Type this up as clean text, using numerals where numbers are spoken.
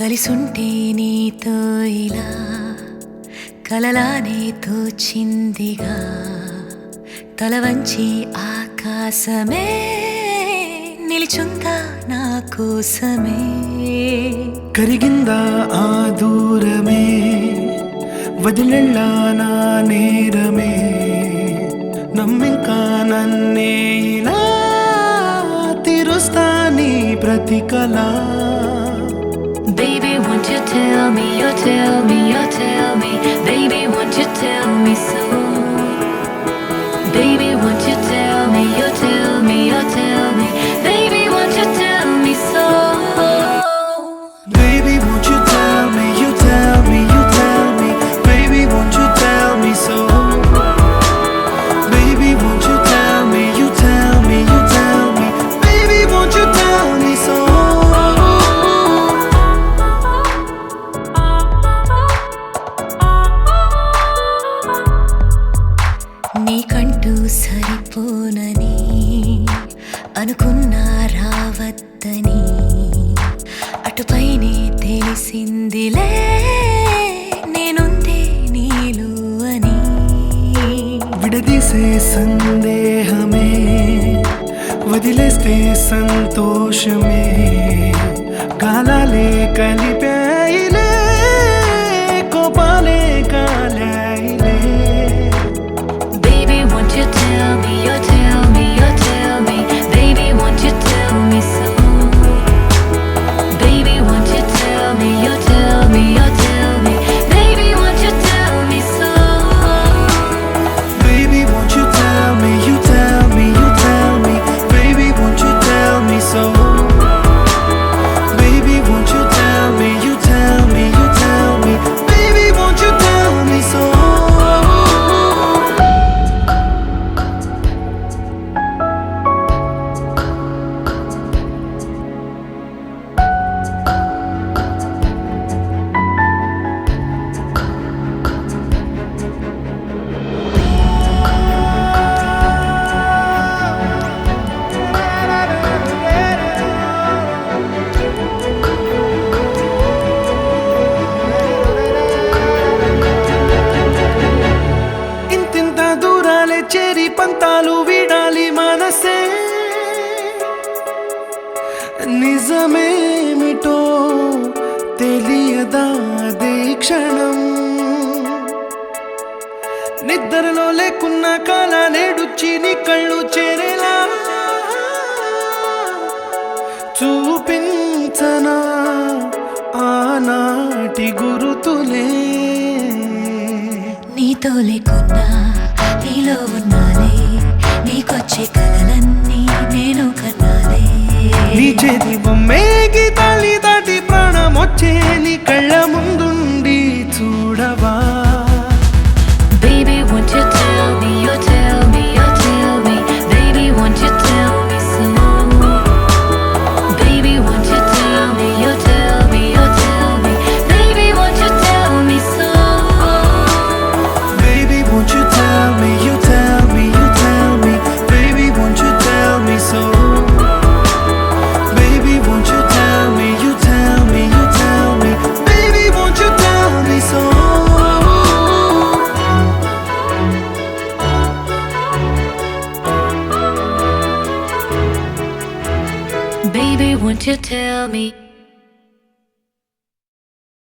కలిసుంటే నీతో ఇలా కలలానే తోచిందిగా తల వంచి ఆకాశమే నిలిచుందా నా కోసమే కరిగిందా ఆ దూరమే వదిలెళ్ళా నా నేరమే నమ్మింకా నన్నే ఇలా తీరుస్తా నీ ప్రతి కళ Baby, won't you tell me, you tell me, you tell me Baby, won't you tell me so Baby, won't you tell me, you tell me, you tell me Baby, won't you tell me so Baby, won't you tell me, you tell me, you tell me Baby, won't you tell me so Baby, won't you tell me, you tell me, you tell me Baby, won't you tell me so నీకంటూ సరిపోనని అనుకున్నా రావద్దని అటుపైనే తెలిసిందిలే నేనుందే నీలు అని విడదీసే సందేహమే వదిలేస్తే సంతోషమే కాలాలే కలిపాయిలే కోపాలే కాలాయిలే Baby, won't you tell me, you tell me, you tell me Baby, won't you tell me so Baby, won't you tell me, you tell me, you tell me Baby, won't you tell me so Baby, won't you tell me, you tell me, you tell me Baby, won't you tell me so Baby, won't you tell me, you tell me, you tell me Baby, won't you tell me so చేరి పంతాలు వీడాలి మనసే నిజమేమిటో తెలియదా అదే క్షణం నిద్రలో లేకున్న కాల నేడుచ్చి నీ కళ్ళు చేరేలా చూపించనా ఆనాటి గురుతులే నీతో లేకున్నా నీలో ఉన్నాలే నీకొచ్చే కలలన్నీ నేను కన్నాలే నీ చేతి బొమ్మే గీతాలి దాటి ప్రాణం వచ్చే నీ కళ్ళ ముందుండి చూడవా Baby, won't you tell me, you tell me, you tell me Baby, won't you tell me so Baby, won't you tell me, you tell me, you tell me Baby, won't you tell me so Baby, won't you tell me, you tell me, you tell me Baby, won't you tell me so Baby, won't you tell me, you tell me, you tell me Baby, won't you tell me so Baby, won't you tell me